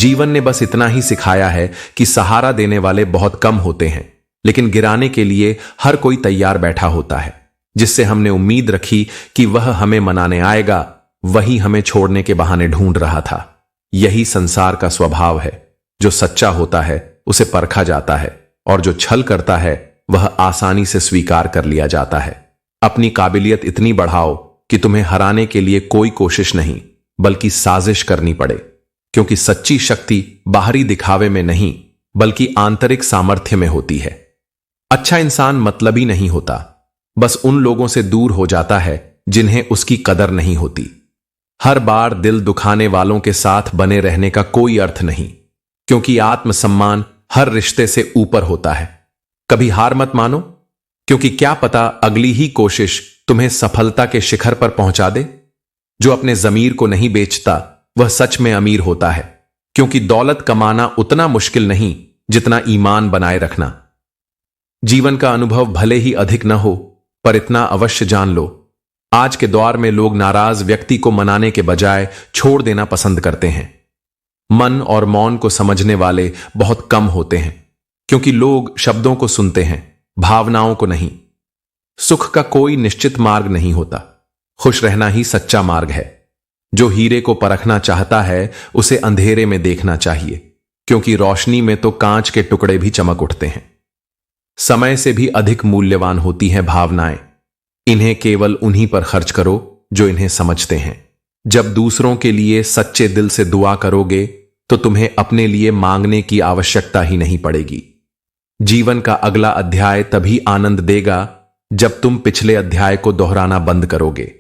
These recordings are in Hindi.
जीवन ने बस इतना ही सिखाया है कि सहारा देने वाले बहुत कम होते हैं, लेकिन गिराने के लिए हर कोई तैयार बैठा होता है। जिससे हमने उम्मीद रखी कि वह हमें मनाने आएगा, वही हमें छोड़ने के बहाने ढूंढ रहा था। यही संसार का स्वभाव है। जो सच्चा होता है उसे परखा जाता है, और जो छल करता है वह आसानी से स्वीकार कर लिया जाता है। अपनी काबिलियत इतनी बढ़ाओ कि तुम्हें हराने के लिए कोई कोशिश नहीं बल्कि साजिश करनी पड़े, क्योंकि सच्ची शक्ति बाहरी दिखावे में नहीं बल्कि आंतरिक सामर्थ्य में होती है। अच्छा इंसान मतलबी नहीं होता, बस उन लोगों से दूर हो जाता है जिन्हें उसकी कदर नहीं होती। हर बार दिल दुखाने वालों के साथ बने रहने का कोई अर्थ नहीं, क्योंकि आत्मसम्मान हर रिश्ते से ऊपर होता है। कभी हार मत मानो, क्योंकि क्या पता अगली ही कोशिश तुम्हें सफलता के शिखर पर पहुंचा दे। जो अपने जमीर को नहीं बेचता वह सच में अमीर होता है, क्योंकि दौलत कमाना उतना मुश्किल नहीं जितना ईमान बनाए रखना। जीवन का अनुभव भले ही अधिक न हो, पर इतना अवश्य जान लो, आज के दौर में लोग नाराज व्यक्ति को मनाने के बजाय छोड़ देना पसंद करते हैं। मन और मौन को समझने वाले बहुत कम होते हैं, क्योंकि लोग शब्दों को सुनते हैं, भावनाओं को नहीं। सुख का कोई निश्चित मार्ग नहीं होता, खुश रहना ही सच्चा मार्ग है। जो हीरे को परखना चाहता है उसे अंधेरे में देखना चाहिए, क्योंकि रोशनी में तो कांच के टुकड़े भी चमक उठते हैं। समय से भी अधिक मूल्यवान होती हैं भावनाएं। इन्हें केवल उन्हीं पर खर्च करो जो इन्हें समझते हैं। जब दूसरों के लिए सच्चे दिल से दुआ करोगे तो तुम्हें अपने लिए मांगने की आवश्यकता ही नहीं पड़ेगी। जीवन का अगला अध्याय तभी आनंद देगा जब तुम पिछले अध्याय को दोहराना बंद करोगे।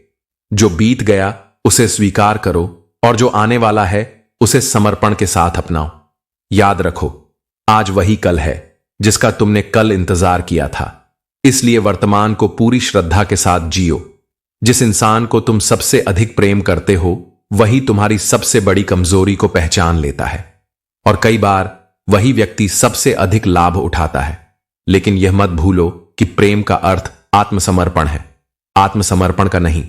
जो बीत गया उसे स्वीकार करो, और जो आने वाला है उसे समर्पण के साथ अपनाओ। याद रखो, आज वही कल है जिसका तुमने कल इंतजार किया था। इसलिए वर्तमान को पूरी श्रद्धा के साथ जियो। जिस इंसान को तुम सबसे अधिक प्रेम करते हो वही तुम्हारी सबसे बड़ी कमजोरी को पहचान लेता है, और कई बार वही व्यक्ति सबसे अधिक लाभ उठाता है। लेकिन यह मत भूलो कि प्रेम का अर्थ आत्मसमर्पण है, आत्मसमर्पण का नहीं।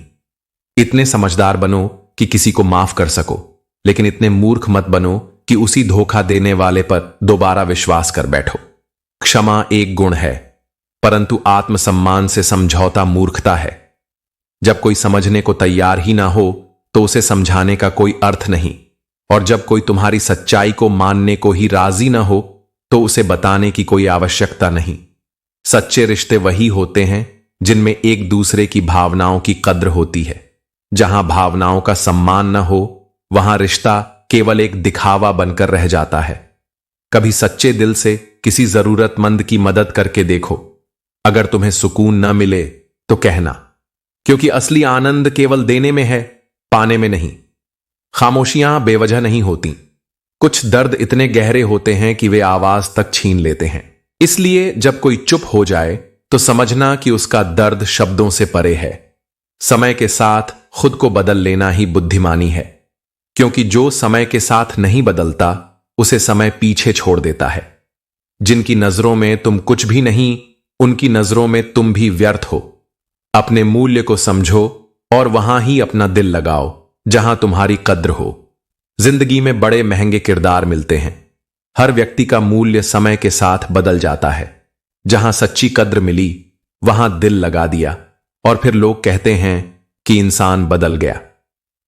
इतने समझदार बनो कि किसी को माफ कर सको, लेकिन इतने मूर्ख मत बनो कि उसी धोखा देने वाले पर दोबारा विश्वास कर बैठो। क्षमा एक गुण है, परंतु आत्मसम्मान से समझौता मूर्खता है। जब कोई समझने को तैयार ही ना हो तो उसे समझाने का कोई अर्थ नहीं, और जब कोई तुम्हारी सच्चाई को मानने को ही राजी ना हो तो उसे बताने की कोई आवश्यकता नहीं। सच्चे रिश्ते वही होते हैं जिनमें एक दूसरे की भावनाओं की कद्र होती है। जहां भावनाओं का सम्मान न हो वहां रिश्ता केवल एक दिखावा बनकर रह जाता है। कभी सच्चे दिल से किसी जरूरतमंद की मदद करके देखो। अगर तुम्हें सुकून न मिले तो कहना, क्योंकि असली आनंद केवल देने में है, पाने में नहीं। खामोशियां बेवजह नहीं होती। कुछ दर्द इतने गहरे होते हैं कि वे आवाज तक छीन लेते हैं। इसलिए जब कोई चुप हो जाए तो समझना कि उसका दर्द शब्दों से परे है। समय के साथ खुद को बदल लेना ही बुद्धिमानी है, क्योंकि जो समय के साथ नहीं बदलता उसे समय पीछे छोड़ देता है। जिनकी नजरों में तुम कुछ भी नहीं, उनकी नजरों में तुम भी व्यर्थ हो। अपने मूल्य को समझो और वहां ही अपना दिल लगाओ जहां तुम्हारी कद्र हो। जिंदगी में बड़े महंगे किरदार मिलते हैं। हर व्यक्ति का मूल्य समय के साथ बदल जाता है। जहां सच्ची कद्र मिली वहां दिल लगा दिया, और फिर लोग कहते हैं कि इंसान बदल गया।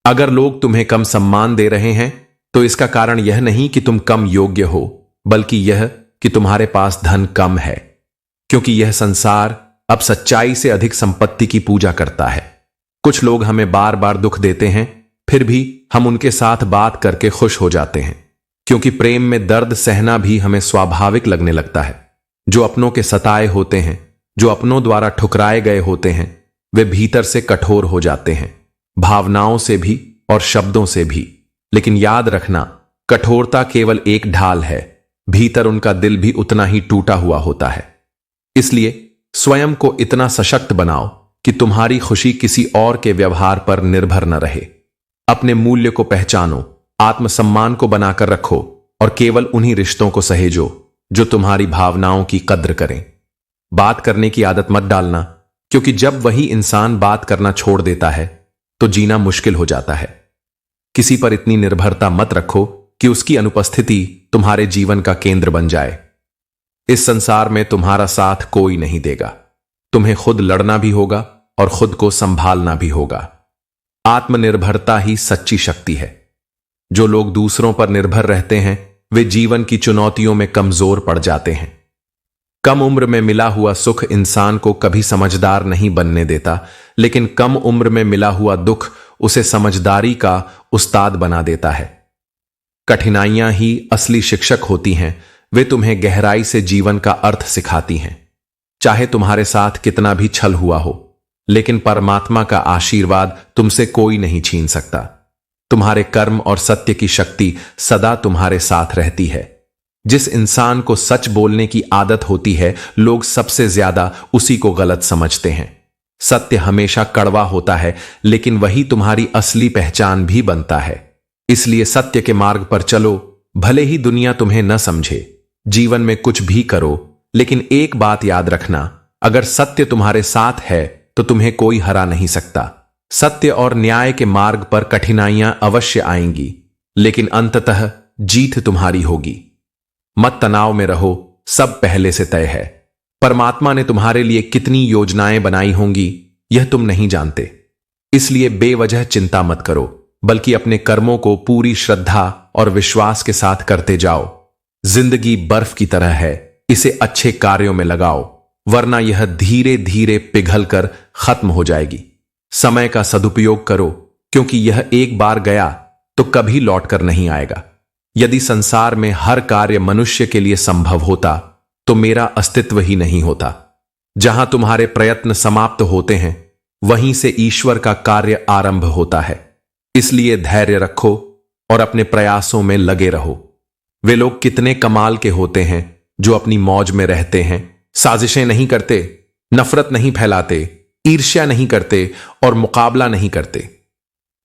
अगर लोग तुम्हें कम सम्मान दे रहे हैं तो इसका कारण यह नहीं कि तुम कम योग्य हो, बल्कि यह कि तुम्हारे पास धन कम है, क्योंकि यह संसार अब सच्चाई से अधिक संपत्ति की पूजा करता है। कुछ लोग हमें बार बार दुख देते हैं, फिर भी हम उनके साथ बात करके खुश हो जाते हैं, क्योंकि प्रेम में दर्द सहना भी हमें स्वाभाविक लगने लगता है। जो अपनों के सताए होते हैं, जो अपनों द्वारा ठुकराए गए होते हैं, वे भीतर से कठोर हो जाते हैं, भावनाओं से भी और शब्दों से भी। लेकिन याद रखना, कठोरता केवल एक ढाल है, भीतर उनका दिल भी उतना ही टूटा हुआ होता है। इसलिए स्वयं को इतना सशक्त बनाओ कि तुम्हारी खुशी किसी और के व्यवहार पर निर्भर न रहे। अपने मूल्य को पहचानो, आत्मसम्मान को बनाकर रखो, और केवल उन्हीं रिश्तों को सहेजो जो तुम्हारी भावनाओं की कद्र करें। बात करने की आदत मत डालना, क्योंकि जब वही इंसान बात करना छोड़ देता है तो जीना मुश्किल हो जाता है। किसी पर इतनी निर्भरता मत रखो कि उसकी अनुपस्थिति तुम्हारे जीवन का केंद्र बन जाए। इस संसार में तुम्हारा साथ कोई नहीं देगा। तुम्हें खुद लड़ना भी होगा और खुद को संभालना भी होगा। आत्मनिर्भरता ही सच्ची शक्ति है। जो लोग दूसरों पर निर्भर रहते हैं वे जीवन की चुनौतियों में कमजोर पड़ जाते हैं। कम उम्र में मिला हुआ सुख इंसान को कभी समझदार नहीं बनने देता, लेकिन कम उम्र में मिला हुआ दुख उसे समझदारी का उस्ताद बना देता है। कठिनाइयां ही असली शिक्षक होती हैं। वे तुम्हें गहराई से जीवन का अर्थ सिखाती हैं। चाहे तुम्हारे साथ कितना भी छल हुआ हो, लेकिन परमात्मा का आशीर्वाद तुमसे कोई नहीं छीन सकता। तुम्हारे कर्म और सत्य की शक्ति सदा तुम्हारे साथ रहती है। जिस इंसान को सच बोलने की आदत होती है, लोग सबसे ज्यादा उसी को गलत समझते हैं। सत्य हमेशा कड़वा होता है, लेकिन वही तुम्हारी असली पहचान भी बनता है। इसलिए सत्य के मार्ग पर चलो, भले ही दुनिया तुम्हें न समझे। जीवन में कुछ भी करो, लेकिन एक बात याद रखना, अगर सत्य तुम्हारे साथ है तो तुम्हें कोई हरा नहीं सकता। सत्य और न्याय के मार्ग पर कठिनाइयां अवश्य आएंगी, लेकिन अंततः जीत तुम्हारी होगी। मत तनाव में रहो, सब पहले से तय है। परमात्मा ने तुम्हारे लिए कितनी योजनाएं बनाई होंगी यह तुम नहीं जानते। इसलिए बेवजह चिंता मत करो, बल्कि अपने कर्मों को पूरी श्रद्धा और विश्वास के साथ करते जाओ। जिंदगी बर्फ की तरह है, इसे अच्छे कार्यों में लगाओ, वरना यह धीरे धीरे पिघलकर खत्म हो जाएगी। समय का सदुपयोग करो, क्योंकि यह एक बार गया तो कभी लौटकर नहीं आएगा। यदि संसार में हर कार्य मनुष्य के लिए संभव होता तो मेरा अस्तित्व ही नहीं होता। जहां तुम्हारे प्रयत्न समाप्त होते हैं, वहीं से ईश्वर का कार्य आरंभ होता है। इसलिए धैर्य रखो और अपने प्रयासों में लगे रहो। वे लोग कितने कमाल के होते हैं जो अपनी मौज में रहते हैं, साजिशें नहीं करते, नफरत नहीं फैलाते, ईर्ष्या नहीं करते और मुकाबला नहीं करते।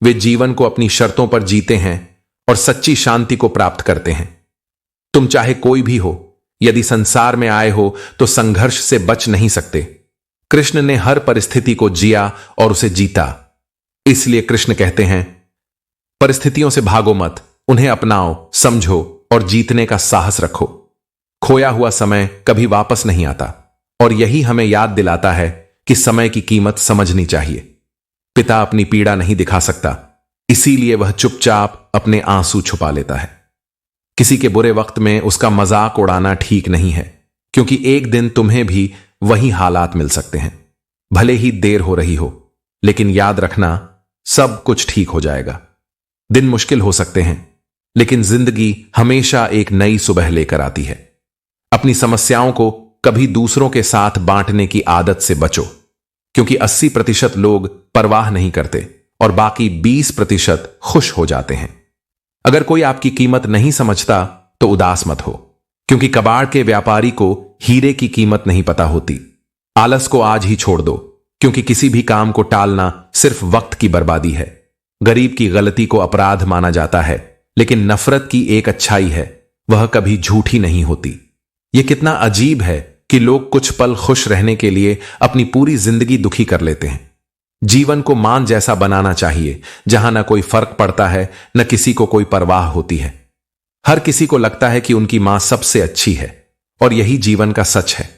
वे जीवन को अपनी शर्तों पर जीते हैं और सच्ची शांति को प्राप्त करते हैं। तुम चाहे कोई भी हो, यदि संसार में आए हो तो संघर्ष से बच नहीं सकते। कृष्ण ने हर परिस्थिति को जिया और उसे जीता। इसलिए कृष्ण कहते हैं, परिस्थितियों से भागो मत, उन्हें अपनाओ, समझो और जीतने का साहस रखो। खोया हुआ समय कभी वापस नहीं आता, और यही हमें याद दिलाता है कि समय की कीमत समझनी चाहिए। पिता अपनी पीड़ा नहीं दिखा सकता, इसीलिए वह चुपचाप अपने आंसू छुपा लेता है। किसी के बुरे वक्त में उसका मजाक उड़ाना ठीक नहीं है, क्योंकि एक दिन तुम्हें भी वही हालात मिल सकते हैं। भले ही देर हो रही हो, लेकिन याद रखना, सब कुछ ठीक हो जाएगा। दिन मुश्किल हो सकते हैं, लेकिन जिंदगी हमेशा एक नई सुबह लेकर आती है। अपनी समस्याओं को कभी दूसरों के साथ बांटने की आदत से बचो, क्योंकि 80% लोग परवाह नहीं करते और बाकी 20% खुश हो जाते हैं। अगर कोई आपकी कीमत नहीं समझता तो उदास मत हो, क्योंकि कबाड़ के व्यापारी को हीरे की कीमत नहीं पता होती। आलस को आज ही छोड़ दो, क्योंकि किसी भी काम को टालना सिर्फ वक्त की बर्बादी है। गरीब की गलती को अपराध माना जाता है, लेकिन नफरत की एक अच्छाई है, वह कभी झूठी नहीं होती। यह कितना अजीब है कि लोग कुछ पल खुश रहने के लिए अपनी पूरी जिंदगी दुखी कर लेते हैं। जीवन को मान जैसा बनाना चाहिए, जहां न कोई फर्क पड़ता है, न किसी को कोई परवाह होती है। हर किसी को लगता है कि उनकी मां सबसे अच्छी है, और यही जीवन का सच है।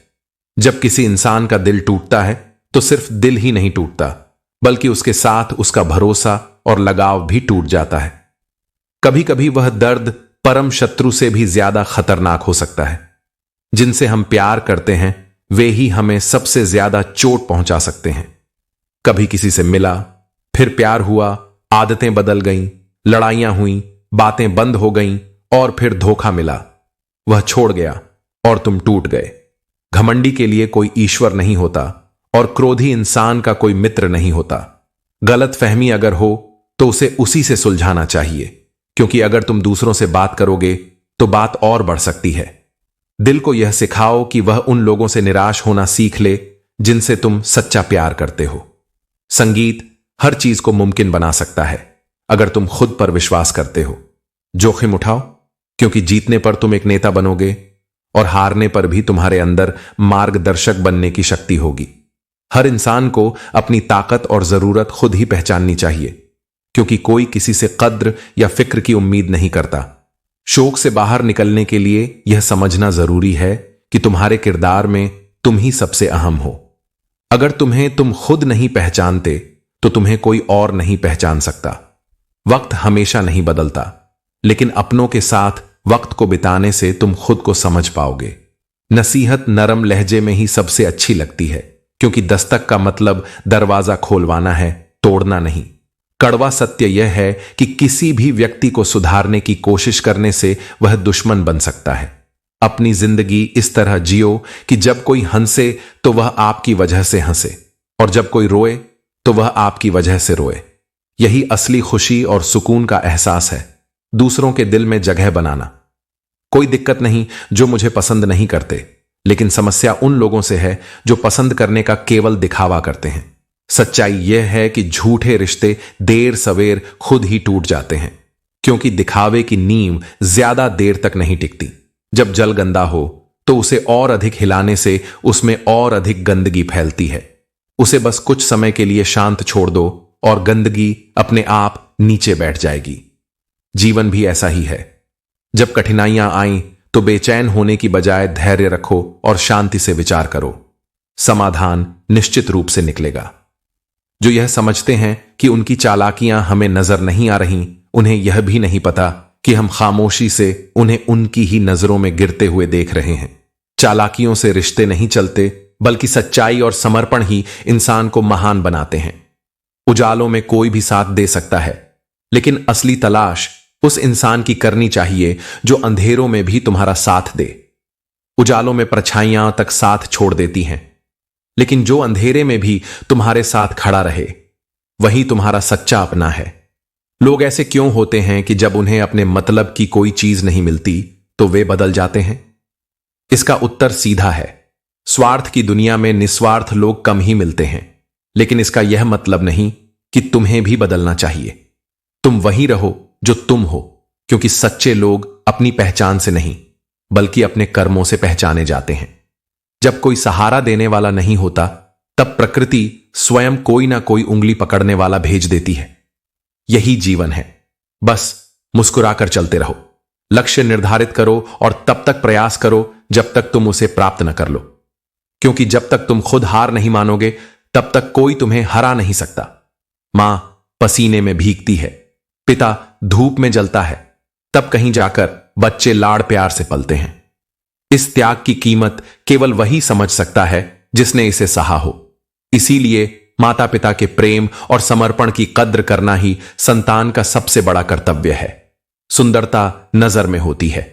जब किसी इंसान का दिल टूटता है तो सिर्फ दिल ही नहीं टूटता, बल्कि उसके साथ उसका भरोसा और लगाव भी टूट जाता है। कभी कभी वह दर्द परम शत्रु से भी ज्यादा खतरनाक हो सकता है। जिनसे हम प्यार करते हैं वे ही हमें सबसे ज्यादा चोट पहुंचा सकते हैं। कभी किसी से मिला, फिर प्यार हुआ, आदतें बदल गईं, लड़ाइयां हुईं, बातें बंद हो गईं और फिर धोखा मिला। वह छोड़ गया और तुम टूट गए। घमंडी के लिए कोई ईश्वर नहीं होता और क्रोधी इंसान का कोई मित्र नहीं होता। गलत फहमी अगर हो तो उसे उसी से सुलझाना चाहिए, क्योंकि अगर तुम दूसरों से बात करोगे तो बात और बढ़ सकती है। दिल को यह सिखाओ कि वह उन लोगों से निराश होना सीख ले जिनसे तुम सच्चा प्यार करते हो। संगीत हर चीज को मुमकिन बना सकता है अगर तुम खुद पर विश्वास करते हो। जोखिम उठाओ, क्योंकि जीतने पर तुम एक नेता बनोगे और हारने पर भी तुम्हारे अंदर मार्गदर्शक बनने की शक्ति होगी। हर इंसान को अपनी ताकत और जरूरत खुद ही पहचाननी चाहिए, क्योंकि कोई किसी से कद्र या फिक्र की उम्मीद नहीं करता। शोक से बाहर निकलने के लिए यह समझना जरूरी है कि तुम्हारे किरदार में तुम ही सबसे अहम हो। अगर तुम्हें तुम खुद नहीं पहचानते तो तुम्हें कोई और नहीं पहचान सकता। वक्त हमेशा नहीं बदलता, लेकिन अपनों के साथ वक्त को बिताने से तुम खुद को समझ पाओगे। नसीहत नरम लहजे में ही सबसे अच्छी लगती है, क्योंकि दस्तक का मतलब दरवाजा खोलवाना है, तोड़ना नहीं। कड़वा सत्य यह है कि किसी भी व्यक्ति को सुधारने की कोशिश करने से वह दुश्मन बन सकता है। अपनी जिंदगी इस तरह जियो कि जब कोई हंसे तो वह आपकी वजह से हंसे, और जब कोई रोए तो वह आपकी वजह से रोए। यही असली खुशी और सुकून का एहसास है, दूसरों के दिल में जगह बनाना। कोई दिक्कत नहीं जो मुझे पसंद नहीं करते, लेकिन समस्या उन लोगों से है जो पसंद करने का केवल दिखावा करते हैं। सच्चाई यह है कि झूठे रिश्ते देर सवेर खुद ही टूट जाते हैं, क्योंकि दिखावे की नींव ज्यादा देर तक नहीं टिकती। जब जल गंदा हो तो उसे और अधिक हिलाने से उसमें और अधिक गंदगी फैलती है। उसे बस कुछ समय के लिए शांत छोड़ दो और गंदगी अपने आप नीचे बैठ जाएगी। जीवन भी ऐसा ही है। जब कठिनाइयां आईं तो बेचैन होने की बजाय धैर्य रखो और शांति से विचार करो। समाधान निश्चित रूप से निकलेगा। जो यह समझते हैं कि उनकी चालाकियां हमें नजर नहीं आ रही, उन्हें यह भी नहीं पता कि हम खामोशी से उन्हें उनकी ही नजरों में गिरते हुए देख रहे हैं। चालाकियों से रिश्ते नहीं चलते, बल्कि सच्चाई और समर्पण ही इंसान को महान बनाते हैं। उजालों में कोई भी साथ दे सकता है, लेकिन असली तलाश उस इंसान की करनी चाहिए जो अंधेरों में भी तुम्हारा साथ दे। उजालों में परछाइयां तक साथ छोड़ देती हैं, लेकिन जो अंधेरे में भी तुम्हारे साथ खड़ा रहे, वही तुम्हारा सच्चा अपना है। लोग ऐसे क्यों होते हैं कि जब उन्हें अपने मतलब की कोई चीज नहीं मिलती तो वे बदल जाते हैं? इसका उत्तर सीधा है। स्वार्थ की दुनिया में निस्वार्थ लोग कम ही मिलते हैं, लेकिन इसका यह मतलब नहीं कि तुम्हें भी बदलना चाहिए। तुम वही रहो जो तुम हो, क्योंकि सच्चे लोग अपनी पहचान से नहीं बल्कि अपने कर्मों से पहचाने जाते हैं। जब कोई सहारा देने वाला नहीं होता, तब प्रकृति स्वयं कोई ना कोई उंगली पकड़ने वाला भेज देती है। यही जीवन है। बस मुस्कुराकर चलते रहो, लक्ष्य निर्धारित करो और तब तक प्रयास करो जब तक तुम उसे प्राप्त न कर लो, क्योंकि जब तक तुम खुद हार नहीं मानोगे तब तक कोई तुम्हें हरा नहीं सकता। मां पसीने में भीगती है, पिता धूप में जलता है, तब कहीं जाकर बच्चे लाड़ प्यार से पलते हैं। इस त्याग की कीमत केवल वही समझ सकता है जिसने इसे सहा हो। इसीलिए माता पिता के प्रेम और समर्पण की कद्र करना ही संतान का सबसे बड़ा कर्तव्य है। सुंदरता नजर में होती है।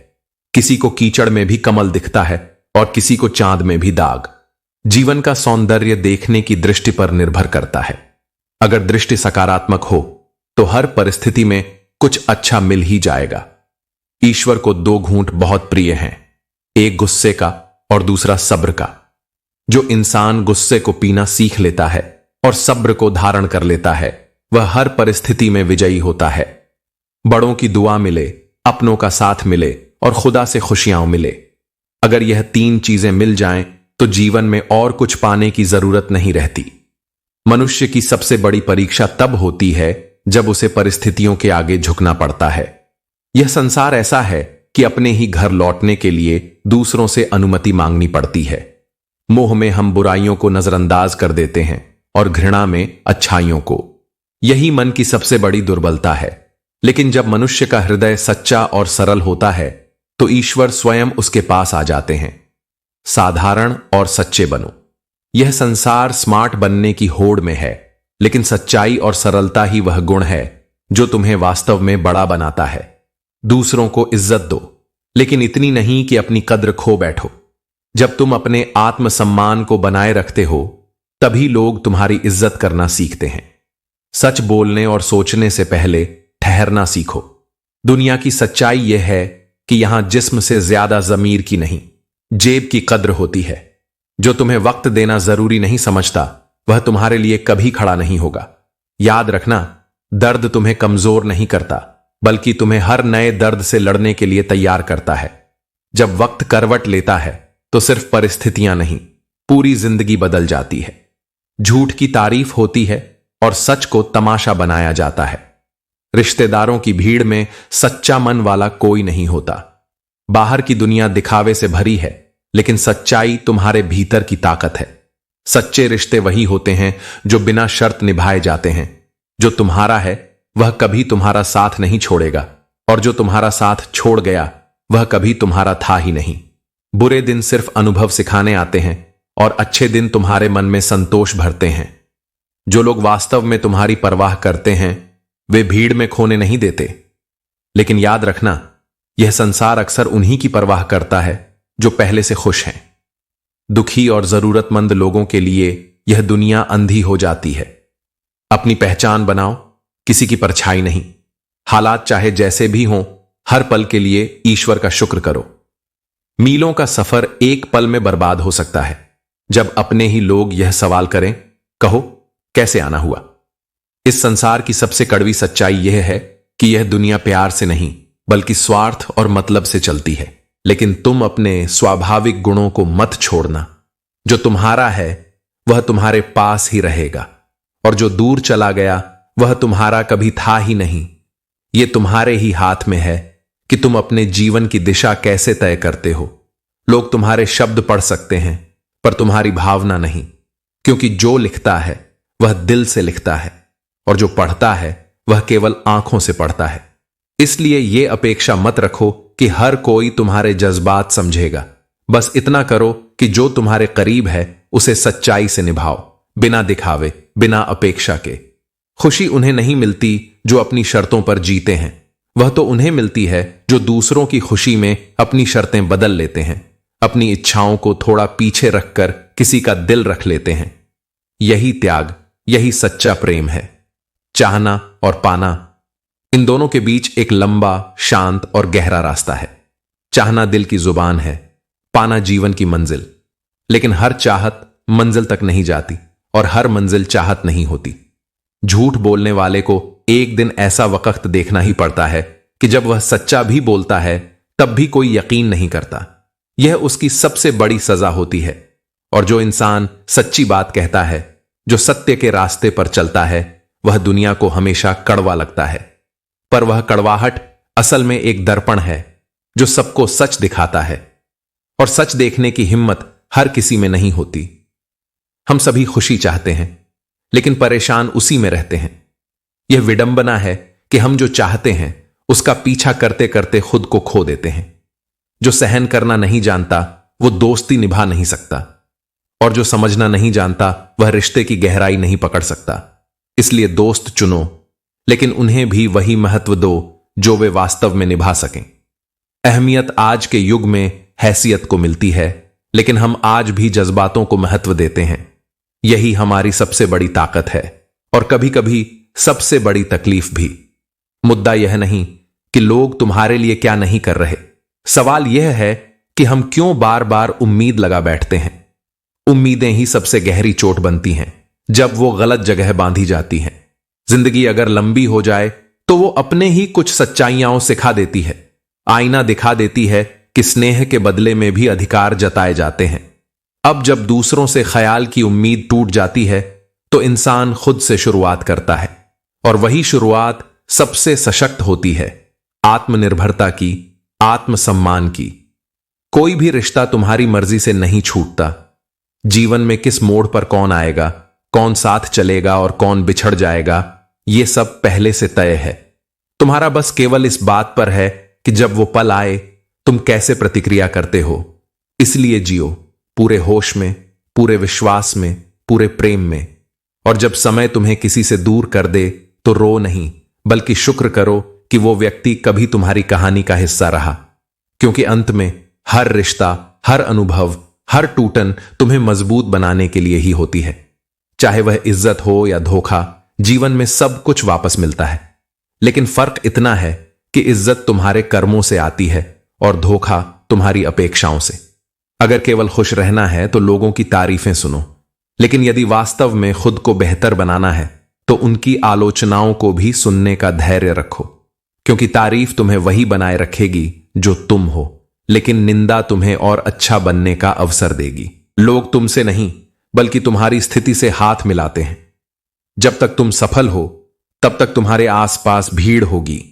किसी को कीचड़ में भी कमल दिखता है और किसी को चांद में भी दाग। जीवन का सौंदर्य देखने की दृष्टि पर निर्भर करता है। अगर दृष्टि सकारात्मक हो तो हर परिस्थिति में कुछ अच्छा मिल ही जाएगा। ईश्वर को दो घूंट बहुत प्रिय हैं, एक गुस्से का और दूसरा सब्र का। जो इंसान गुस्से को पीना सीख लेता है और सब्र को धारण कर लेता है, वह हर परिस्थिति में विजयी होता है। बड़ों की दुआ मिले, अपनों का साथ मिले और खुदा से खुशियां मिले। अगर यह तीन चीजें मिल जाएं, तो जीवन में और कुछ पाने की जरूरत नहीं रहती। मनुष्य की सबसे बड़ी परीक्षा तब होती है जब उसे परिस्थितियों के आगे झुकना पड़ता है। यह संसार ऐसा है कि अपने ही घर लौटने के लिए दूसरों से अनुमति मांगनी पड़ती है। मोह में हम बुराइयों को नजरअंदाज कर देते हैं और घृणा में अच्छाइयों को। यही मन की सबसे बड़ी दुर्बलता है। लेकिन जब मनुष्य का हृदय सच्चा और सरल होता है, तो ईश्वर स्वयं उसके पास आ जाते हैं। साधारण और सच्चे बनो। यह संसार स्मार्ट बनने की होड़ में है, लेकिन सच्चाई और सरलता ही वह गुण है जो तुम्हें वास्तव में बड़ा बनाता है। दूसरों को इज्जत दो, लेकिन इतनी नहीं कि अपनी कद्र खो बैठो। जब तुम अपने आत्मसम्मान को बनाए रखते हो, तभी लोग तुम्हारी इज्जत करना सीखते हैं। सच बोलने और सोचने से पहले ठहरना सीखो। दुनिया की सच्चाई यह है कि यहां जिस्म से ज्यादा जमीर की नहीं, जेब की कद्र होती है। जो तुम्हें वक्त देना जरूरी नहीं समझता, वह तुम्हारे लिए कभी खड़ा नहीं होगा। याद रखना, दर्द तुम्हें कमजोर नहीं करता, बल्कि तुम्हें हर नए दर्द से लड़ने के लिए तैयार करता है। जब वक्त करवट लेता है, तो सिर्फ परिस्थितियां नहीं, पूरी जिंदगी बदल जाती है। झूठ की तारीफ होती है और सच को तमाशा बनाया जाता है। रिश्तेदारों की भीड़ में सच्चा मन वाला कोई नहीं होता। बाहर की दुनिया दिखावे से भरी है, लेकिन सच्चाई तुम्हारे भीतर की ताकत है। सच्चे रिश्ते वही होते हैं जो बिना शर्त निभाए जाते हैं। जो तुम्हारा है वह कभी तुम्हारा साथ नहीं छोड़ेगा, और जो तुम्हारा साथ छोड़ गया वह कभी तुम्हारा था ही नहीं। बुरे दिन सिर्फ अनुभव सिखाने आते हैं, और अच्छे दिन तुम्हारे मन में संतोष भरते हैं। जो लोग वास्तव में तुम्हारी परवाह करते हैं वे भीड़ में खोने नहीं देते। लेकिन याद रखना, यह संसार अक्सर उन्हीं की परवाह करता है जो पहले से खुश हैं। दुखी और जरूरतमंद लोगों के लिए यह दुनिया अंधी हो जाती है। अपनी पहचान बनाओ, किसी की परछाई नहीं। हालात चाहे जैसे भी हों, हर पल के लिए ईश्वर का शुक्र करो। मीलों का सफर एक पल में बर्बाद हो सकता है। जब अपने ही लोग यह सवाल करें, कहो कैसे आना हुआ। इस संसार की सबसे कड़वी सच्चाई यह है कि यह दुनिया प्यार से नहीं बल्कि स्वार्थ और मतलब से चलती है। लेकिन तुम अपने स्वाभाविक गुणों को मत छोड़ना। जो तुम्हारा है वह तुम्हारे पास ही रहेगा, और जो दूर चला गया वह तुम्हारा कभी था ही नहीं। यह तुम्हारे ही हाथ में है कि तुम अपने जीवन की दिशा कैसे तय करते हो। लोग तुम्हारे शब्द पढ़ सकते हैं पर तुम्हारी भावना नहीं, क्योंकि जो लिखता है वह दिल से लिखता है, और जो पढ़ता है वह केवल आंखों से पढ़ता है। इसलिए यह अपेक्षा मत रखो कि हर कोई तुम्हारे जज्बात समझेगा। बस इतना करो कि जो तुम्हारे करीब है उसे सच्चाई से निभाओ, बिना दिखावे, बिना अपेक्षा के। खुशी उन्हें नहीं मिलती जो अपनी शर्तों पर जीते हैं, वह तो उन्हें मिलती है जो दूसरों की खुशी में अपनी शर्तें बदल लेते हैं, अपनी इच्छाओं को थोड़ा पीछे रखकर किसी का दिल रख लेते हैं। यही त्याग, यही सच्चा प्रेम है। चाहना और पाना, इन दोनों के बीच एक लंबा, शांत और गहरा रास्ता है। चाहना दिल की जुबान है, पाना जीवन की मंजिल। लेकिन हर चाहत मंजिल तक नहीं जाती, और हर मंजिल चाहत नहीं होती। झूठ बोलने वाले को एक दिन ऐसा वक्त देखना ही पड़ता है कि जब वह सच्चा भी बोलता है तब भी कोई यकीन नहीं करता। यह उसकी सबसे बड़ी सजा होती है। और जो इंसान सच्ची बात कहता है, जो सत्य के रास्ते पर चलता है, वह दुनिया को हमेशा कड़वा लगता है। पर वह कड़वाहट असल में एक दर्पण है जो सबको सच दिखाता है, और सच देखने की हिम्मत हर किसी में नहीं होती। हम सभी खुशी चाहते हैं, लेकिन परेशान उसी में रहते हैं। यह विडंबना है कि हम जो चाहते हैं उसका पीछा करते करते खुद को खो देते हैं। जो सहन करना नहीं जानता वो दोस्ती निभा नहीं सकता, और जो समझना नहीं जानता वह रिश्ते की गहराई नहीं पकड़ सकता। इसलिए दोस्त चुनो, लेकिन उन्हें भी वही महत्व दो जो वे वास्तव में निभा सकें। अहमियत आज के युग में हैसियत को मिलती है, लेकिन हम आज भी जज्बातों को महत्व देते हैं। यही हमारी सबसे बड़ी ताकत है, और कभी कभी सबसे बड़ी तकलीफ भी। मुद्दा यह नहीं कि लोग तुम्हारे लिए क्या नहीं कर रहे, सवाल यह है कि हम क्यों बार बार उम्मीद लगा बैठते हैं। उम्मीदें ही सबसे गहरी चोट बनती हैं जब वो गलत जगह बांधी जाती हैं। जिंदगी अगर लंबी हो जाए तो वो अपने ही कुछ सच्चाइयां सिखा देती है, आईना दिखा देती है कि स्नेह के बदले में भी अधिकार जताए जाते हैं। अब जब दूसरों से ख्याल की उम्मीद टूट जाती है तो इंसान खुद से शुरुआत करता है, और वही शुरुआत सबसे सशक्त होती है, आत्मनिर्भरता की, आत्मसम्मान की। कोई भी रिश्ता तुम्हारी मर्जी से नहीं छूटता। जीवन में किस मोड़ पर कौन आएगा, कौन साथ चलेगा और कौन बिछड़ जाएगा, यह सब पहले से तय है। तुम्हारा बस केवल इस बात पर है कि जब वो पल आए तुम कैसे प्रतिक्रिया करते हो। इसलिए जियो, पूरे होश में, पूरे विश्वास में, पूरे प्रेम में। और जब समय तुम्हें किसी से दूर कर दे तो रो नहीं, बल्कि शुक्र करो कि वो व्यक्ति कभी तुम्हारी कहानी का हिस्सा रहा। क्योंकि अंत में हर रिश्ता, हर अनुभव, हर टूटन तुम्हें मजबूत बनाने के लिए ही होती है। चाहे वह इज्जत हो या धोखा, जीवन में सब कुछ वापस मिलता है। लेकिन फर्क इतना है कि इज्जत तुम्हारे कर्मों से आती है और धोखा तुम्हारी अपेक्षाओं से। अगर केवल खुश रहना है तो लोगों की तारीफें सुनो, लेकिन यदि वास्तव में खुद को बेहतर बनाना है तो उनकी आलोचनाओं को भी सुनने का धैर्य रखो। क्योंकि तारीफ तुम्हें वही बनाए रखेगी जो तुम हो, लेकिन निंदा तुम्हें और अच्छा बनने का अवसर देगी। लोग तुमसे नहीं बल्कि तुम्हारी स्थिति से हाथ मिलाते हैं। जब तक तुम सफल हो तब तक तुम्हारे आसपास भीड़ होगी,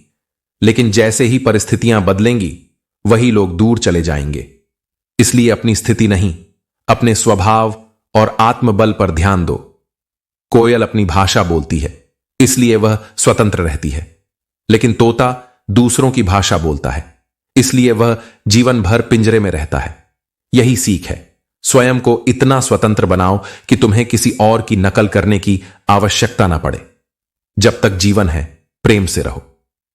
लेकिन जैसे ही परिस्थितियां बदलेंगी वही लोग दूर चले जाएंगे। इसलिए अपनी स्थिति नहीं, अपने स्वभाव और आत्मबल पर ध्यान दो। कोयल अपनी भाषा बोलती है, इसलिए वह स्वतंत्र रहती है, लेकिन तोता दूसरों की भाषा बोलता है, इसलिए वह जीवन भर पिंजरे में रहता है। यही सीख है, स्वयं को इतना स्वतंत्र बनाओ कि तुम्हें किसी और की नकल करने की आवश्यकता ना पड़े। जब तक जीवन है, प्रेम से रहो,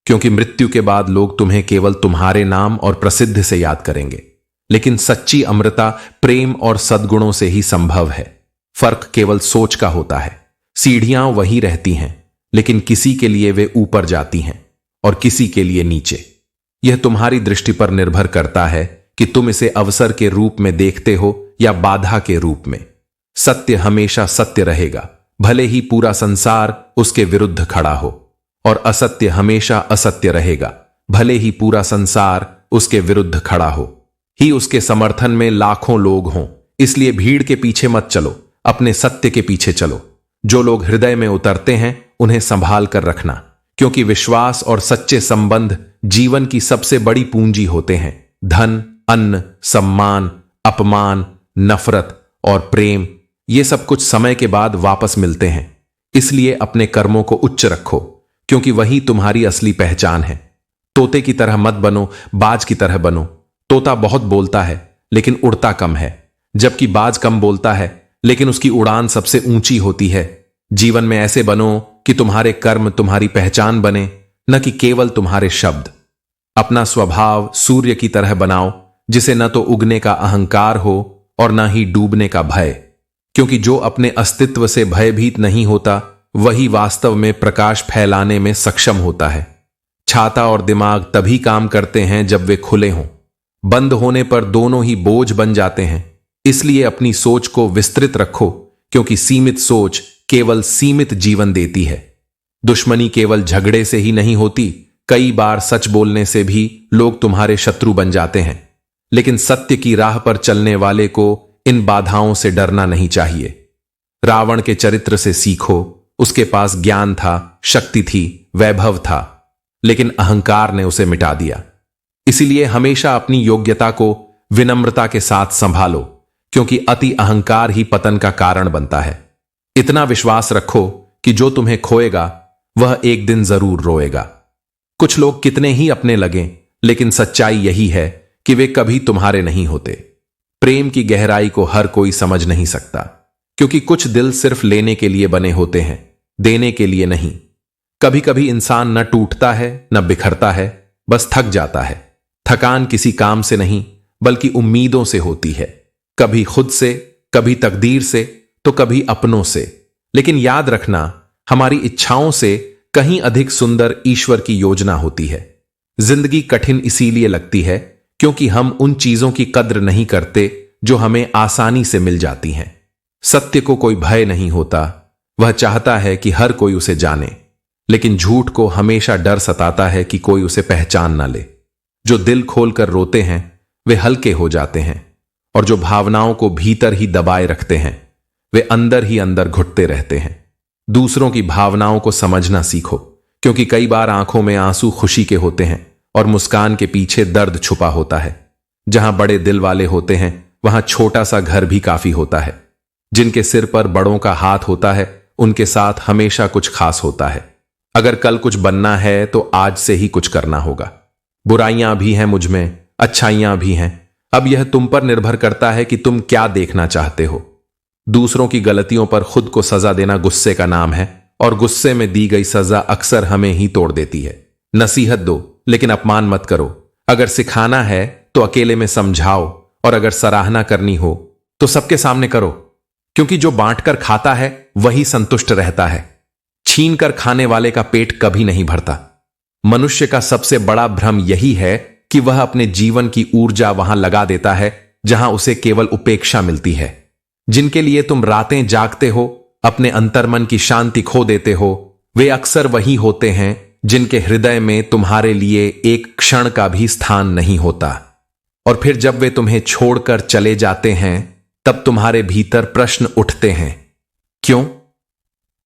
क्योंकि मृत्यु के बाद लोग तुम्हें केवल तुम्हारे नाम और प्रसिद्ध से याद करेंगे, लेकिन सच्ची अमृता प्रेम और सद्गुणों से ही संभव है। फर्क केवल सोच का होता है। सीढ़ियां वही रहती हैं, लेकिन किसी के लिए वे ऊपर जाती हैं और किसी के लिए नीचे। यह तुम्हारी दृष्टि पर निर्भर करता है कि तुम इसे अवसर के रूप में देखते हो या बाधा के रूप में। सत्य हमेशा सत्य रहेगा, भले ही पूरा संसार उसके विरुद्ध खड़ा हो, और असत्य हमेशा असत्य रहेगा, भले ही पूरा संसार उसके विरुद्ध खड़ा हो। ही उसके समर्थन में लाखों लोग हों। इसलिए भीड़ के पीछे मत चलो, अपने सत्य के पीछे चलो। जो लोग हृदय में उतरते हैं उन्हें संभाल कर रखना, क्योंकि विश्वास और सच्चे संबंध जीवन की सबसे बड़ी पूंजी होते हैं। धन, अन्न, सम्मान, अपमान, नफरत और प्रेम, ये सब कुछ समय के बाद वापस मिलते हैं। इसलिए अपने कर्मों को उच्च रखो, क्योंकि वही तुम्हारी असली पहचान है। तोते की तरह मत बनो, बाज की तरह बनो। तोता बहुत बोलता है लेकिन उड़ता कम है, जबकि बाज कम बोलता है लेकिन उसकी उड़ान सबसे ऊंची होती है। जीवन में ऐसे बनो कि तुम्हारे कर्म तुम्हारी पहचान बने, न कि केवल तुम्हारे शब्द। अपना स्वभाव सूर्य की तरह बनाओ, जिसे न तो उगने का अहंकार हो और न ही डूबने का भय, क्योंकि जो अपने अस्तित्व से भयभीत नहीं होता वही वास्तव में प्रकाश फैलाने में सक्षम होता है। छाता और दिमाग तभी काम करते हैं जब वे खुले हों। बंद होने पर दोनों ही बोझ बन जाते हैं। इसलिए अपनी सोच को विस्तृत रखो, क्योंकि सीमित सोच केवल सीमित जीवन देती है। दुश्मनी केवल झगड़े से ही नहीं होती, कई बार सच बोलने से भी लोग तुम्हारे शत्रु बन जाते हैं। लेकिन सत्य की राह पर चलने वाले को इन बाधाओं से डरना नहीं चाहिए। रावण के चरित्र से सीखो। उसके पास ज्ञान था, शक्ति थी, वैभव था, लेकिन अहंकार ने उसे मिटा दिया। इसीलिए हमेशा अपनी योग्यता को विनम्रता के साथ संभालो, क्योंकि अति अहंकार ही पतन का कारण बनता है। इतना विश्वास रखो कि जो तुम्हें खोएगा वह एक दिन जरूर रोएगा। कुछ लोग कितने ही अपने लगें, लेकिन सच्चाई यही है कि वे कभी तुम्हारे नहीं होते। प्रेम की गहराई को हर कोई समझ नहीं सकता, क्योंकि कुछ दिल सिर्फ लेने के लिए बने होते हैं, देने के लिए नहीं। कभी कभी इंसान न टूटता है न बिखरता है, बस थक जाता है। थकान किसी काम से नहीं बल्कि उम्मीदों से होती है, कभी खुद से, कभी तकदीर से, तो कभी अपनों से। लेकिन याद रखना, हमारी इच्छाओं से कहीं अधिक सुंदर ईश्वर की योजना होती है। जिंदगी कठिन इसीलिए लगती है क्योंकि हम उन चीजों की कद्र नहीं करते जो हमें आसानी से मिल जाती हैं। सत्य को कोई भय नहीं होता, वह चाहता है कि हर कोई उसे जाने, लेकिन झूठ को हमेशा डर सताता है कि कोई उसे पहचान ना ले। जो दिल खोलकर रोते हैं वे हल्के हो जाते हैं, और जो भावनाओं को भीतर ही दबाए रखते हैं वे अंदर ही अंदर घुटते रहते हैं। दूसरों की भावनाओं को समझना सीखो, क्योंकि कई बार आंखों में आंसू खुशी के होते हैं और मुस्कान के पीछे दर्द छुपा होता है। जहां बड़े दिल वाले होते हैं वहां छोटा सा घर भी काफी होता है। जिनके सिर पर बड़ों का हाथ होता है उनके साथ हमेशा कुछ खास होता है। अगर कल कुछ बनना है तो आज से ही कुछ करना होगा। बुराइयां भी हैं मुझ में, अच्छाइयां भी हैं। अब यह तुम पर निर्भर करता है कि तुम क्या देखना चाहते हो। दूसरों की गलतियों पर खुद को सजा देना गुस्से का नाम है, और गुस्से में दी गई सजा अक्सर हमें ही तोड़ देती है। नसीहत दो लेकिन अपमान मत करो। अगर सिखाना है तो अकेले में समझाओ, और अगर सराहना करनी हो तो सबके सामने करो, क्योंकि जो बांटकर खाता है वही संतुष्ट रहता है। छीन कर खाने वाले का पेट कभी नहीं भरता। मनुष्य का सबसे बड़ा भ्रम यही है कि वह अपने जीवन की ऊर्जा वहां लगा देता है जहां उसे केवल उपेक्षा मिलती है। जिनके लिए तुम रातें जागते हो, अपने अंतर्मन की शांति खो देते हो, वे अक्सर वही होते हैं जिनके हृदय में तुम्हारे लिए एक क्षण का भी स्थान नहीं होता। और फिर जब वे तुम्हें छोड़कर चले जाते हैं तब तुम्हारे भीतर प्रश्न उठते हैं, क्यों?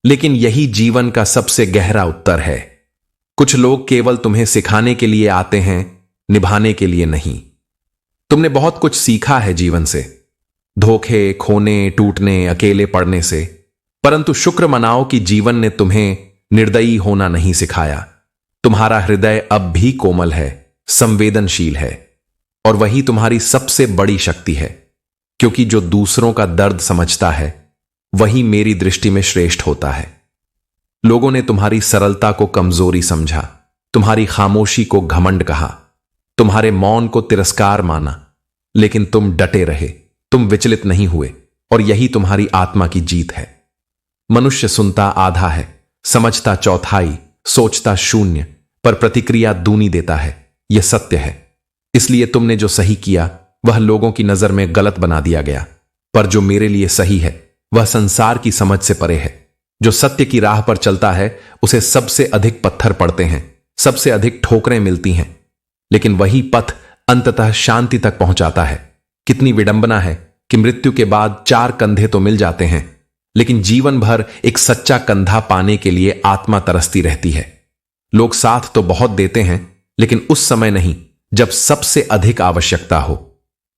लेकिन यही जीवन का सबसे गहरा उत्तर है। कुछ लोग केवल तुम्हें सिखाने के लिए आते हैं, निभाने के लिए नहीं। तुमने बहुत कुछ सीखा है जीवन से, धोखे, खोने, टूटने, अकेले पड़ने से, परंतु शुक्र मनाओ कि जीवन ने तुम्हें निर्दयी होना नहीं सिखाया। तुम्हारा हृदय अब भी कोमल है, संवेदनशील है, और वही तुम्हारी सबसे बड़ी शक्ति है, क्योंकि जो दूसरों का दर्द समझता है वही मेरी दृष्टि में श्रेष्ठ होता है। लोगों ने तुम्हारी सरलता को कमजोरी समझा, तुम्हारी खामोशी को घमंड कहा, तुम्हारे मौन को तिरस्कार माना, लेकिन तुम डटे रहे, तुम विचलित नहीं हुए, और यही तुम्हारी आत्मा की जीत है। मनुष्य सुनता आधा है, समझता चौथाई, सोचता शून्य, पर प्रतिक्रिया दूनी देता है। यह सत्य है। इसलिए तुमने जो सही किया वह लोगों की नजर में गलत बना दिया गया, पर जो मेरे लिए सही है वह संसार की समझ से परे है। जो सत्य की राह पर चलता है उसे सबसे अधिक पत्थर पड़ते हैं, सबसे अधिक ठोकरें मिलती हैं, लेकिन वही पथ अंततः शांति तक पहुंचाता है। कितनी विडंबना है कि मृत्यु के बाद 4 कंधे तो मिल जाते हैं, लेकिन जीवन भर एक सच्चा कंधा पाने के लिए आत्मा तरसती रहती है। लोग साथ तो बहुत देते हैं, लेकिन उस समय नहीं जब सबसे अधिक आवश्यकता हो।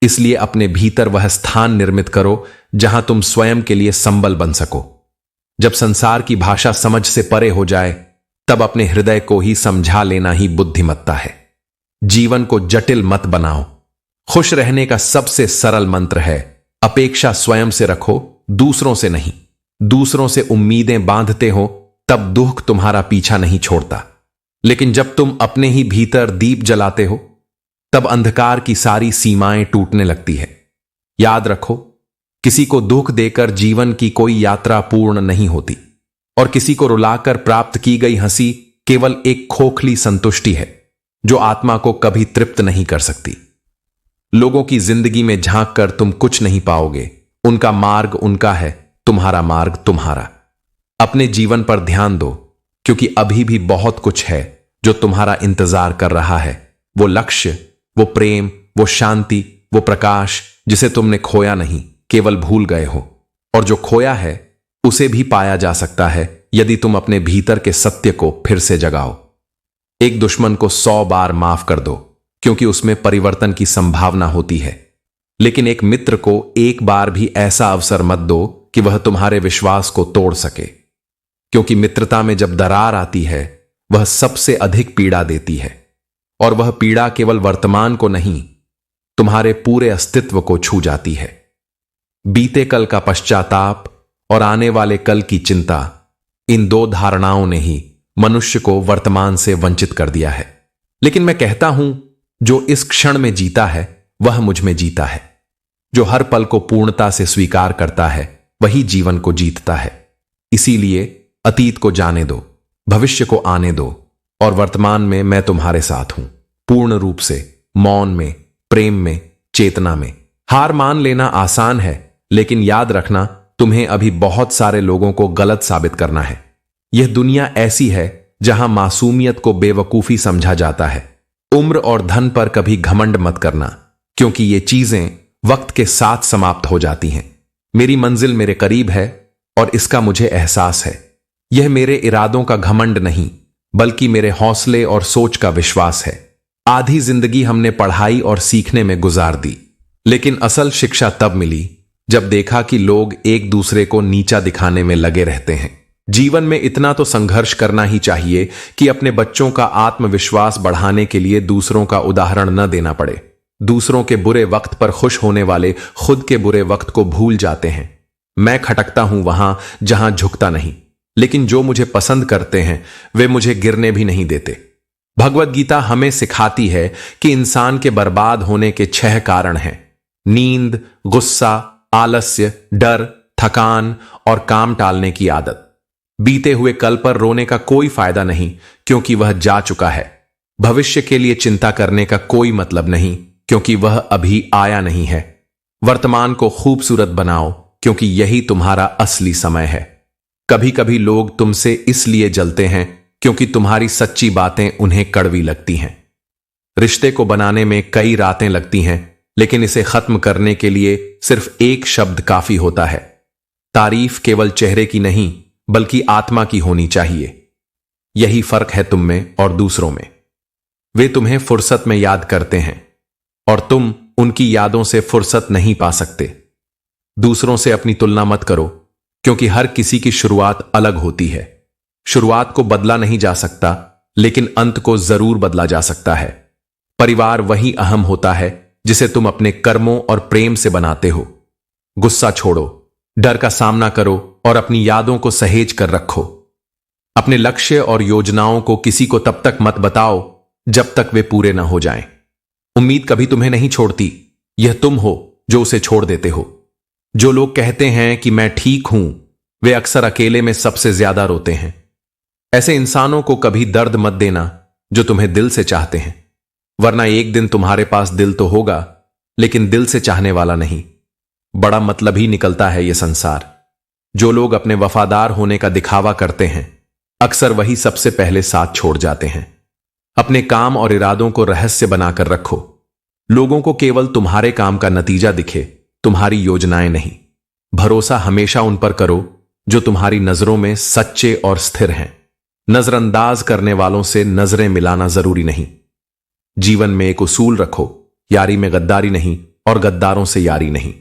इसलिए अपने भीतर वह स्थान निर्मित करो जहां तुम स्वयं के लिए संबल बन सको। जब संसार की भाषा समझ से परे हो जाए, तब अपने हृदय को ही समझा लेना ही बुद्धिमत्ता है। जीवन को जटिल मत बनाओ। खुश रहने का सबसे सरल मंत्र है, अपेक्षा स्वयं से रखो, दूसरों से नहीं। दूसरों से उम्मीदें बांधते हो तब दुख तुम्हारा पीछा नहीं छोड़ता, लेकिन जब तुम अपने ही भीतर दीप जलाते हो तब अंधकार की सारी सीमाएं टूटने लगती है। याद रखो, किसी को दुख देकर जीवन की कोई यात्रा पूर्ण नहीं होती, और किसी को रुलाकर प्राप्त की गई हंसी केवल एक खोखली संतुष्टि है जो आत्मा को कभी तृप्त नहीं कर सकती। लोगों की जिंदगी में झांक कर तुम कुछ नहीं पाओगे। उनका मार्ग उनका है, तुम्हारा मार्ग तुम्हारा। अपने जीवन पर ध्यान दो, क्योंकि अभी भी बहुत कुछ है जो तुम्हारा इंतजार कर रहा है। वो लक्ष्य, वो प्रेम, वो शांति, वो प्रकाश जिसे तुमने खोया नहीं, केवल भूल गए हो। और जो खोया है उसे भी पाया जा सकता है यदि तुम अपने भीतर के सत्य को फिर से जगाओ। एक दुश्मन को 100 बार माफ कर दो, क्योंकि उसमें परिवर्तन की संभावना होती है, लेकिन एक मित्र को एक बार भी ऐसा अवसर मत दो कि वह तुम्हारे विश्वास को तोड़ सके, क्योंकि मित्रता में जब दरार आती है वह सबसे अधिक पीड़ा देती है, और वह पीड़ा केवल वर्तमान को नहीं, तुम्हारे पूरे अस्तित्व को छू जाती है। बीते कल का पश्चाताप और आने वाले कल की चिंता, इन 2 धारणाओं ने ही मनुष्य को वर्तमान से वंचित कर दिया है। लेकिन मैं कहता हूं, जो इस क्षण में जीता है वह मुझ में जीता है। जो हर पल को पूर्णता से स्वीकार करता है वही जीवन को जीतता है। इसीलिए अतीत को जाने दो, भविष्य को आने दो, और वर्तमान में मैं तुम्हारे साथ हूं, पूर्ण रूप से, मौन में, प्रेम में, चेतना में। हार मान लेना आसान है, लेकिन याद रखना, तुम्हें अभी बहुत सारे लोगों को गलत साबित करना है। यह दुनिया ऐसी है जहां मासूमियत को बेवकूफी समझा जाता है। उम्र और धन पर कभी घमंड मत करना, क्योंकि ये चीजें वक्त के साथ समाप्त हो जाती हैं। मेरी मंजिल मेरे करीब है और इसका मुझे एहसास है। यह मेरे इरादों का घमंड नहीं, बल्कि मेरे हौसले और सोच का विश्वास है। आधी जिंदगी हमने पढ़ाई और सीखने में गुजार दी, लेकिन असल शिक्षा तब मिली जब देखा कि लोग एक दूसरे को नीचा दिखाने में लगे रहते हैं। जीवन में इतना तो संघर्ष करना ही चाहिए कि अपने बच्चों का आत्मविश्वास बढ़ाने के लिए दूसरों का उदाहरण न देना पड़े। दूसरों के बुरे वक्त पर खुश होने वाले खुद के बुरे वक्त को भूल जाते हैं। मैं खटकता हूं वहां जहां झुकता नहीं, लेकिन जो मुझे पसंद करते हैं वे मुझे गिरने भी नहीं देते। भगवत गीता हमें सिखाती है कि इंसान के बर्बाद होने के 6 कारण हैं: नींद, गुस्सा, आलस्य, डर, थकान और काम टालने की आदत। बीते हुए कल पर रोने का कोई फायदा नहीं, क्योंकि वह जा चुका है। भविष्य के लिए चिंता करने का कोई मतलब नहीं, क्योंकि वह अभी आया नहीं है। वर्तमान को खूबसूरत बनाओ, क्योंकि यही तुम्हारा असली समय है। कभी कभी लोग तुमसे इसलिए जलते हैं क्योंकि तुम्हारी सच्ची बातें उन्हें कड़वी लगती हैं। रिश्ते को बनाने में कई रातें लगती हैं, लेकिन इसे खत्म करने के लिए सिर्फ एक शब्द काफी होता है। तारीफ केवल चेहरे की नहीं, बल्कि आत्मा की होनी चाहिए। यही फर्क है तुम में और दूसरों में। वे तुम्हें फुर्सत में याद करते हैं और तुम उनकी यादों से फुर्सत नहीं पा सकते। दूसरों से अपनी तुलना मत करो, क्योंकि हर किसी की शुरुआत अलग होती है। शुरुआत को बदला नहीं जा सकता, लेकिन अंत को जरूर बदला जा सकता है। परिवार वही अहम होता है जिसे तुम अपने कर्मों और प्रेम से बनाते हो। गुस्सा छोड़ो, डर का सामना करो और अपनी यादों को सहेज कर रखो। अपने लक्ष्य और योजनाओं को किसी को तब तक मत बताओ जब तक वे पूरे न हो जाएं। उम्मीद कभी तुम्हें नहीं छोड़ती, यह तुम हो जो उसे छोड़ देते हो। जो लोग कहते हैं कि मैं ठीक हूं, वे अक्सर अकेले में सबसे ज्यादा रोते हैं। ऐसे इंसानों को कभी दर्द मत देना जो तुम्हें दिल से चाहते हैं, वरना एक दिन तुम्हारे पास दिल तो होगा, लेकिन दिल से चाहने वाला नहीं। बड़ा मतलब ही निकलता है यह संसार। जो लोग अपने वफादार होने का दिखावा करते हैं, अक्सर वही सबसे पहले साथ छोड़ जाते हैं। अपने काम और इरादों को रहस्य बनाकर रखो। लोगों को केवल तुम्हारे काम का नतीजा दिखे, तुम्हारी योजनाएं नहीं। भरोसा हमेशा उन पर करो जो तुम्हारी नजरों में सच्चे और स्थिर हैं। नजरअंदाज करने वालों से नजरें मिलाना जरूरी नहीं। जीवन में एक उसूल रखो, यारी में गद्दारी नहीं और गद्दारों से यारी नहीं।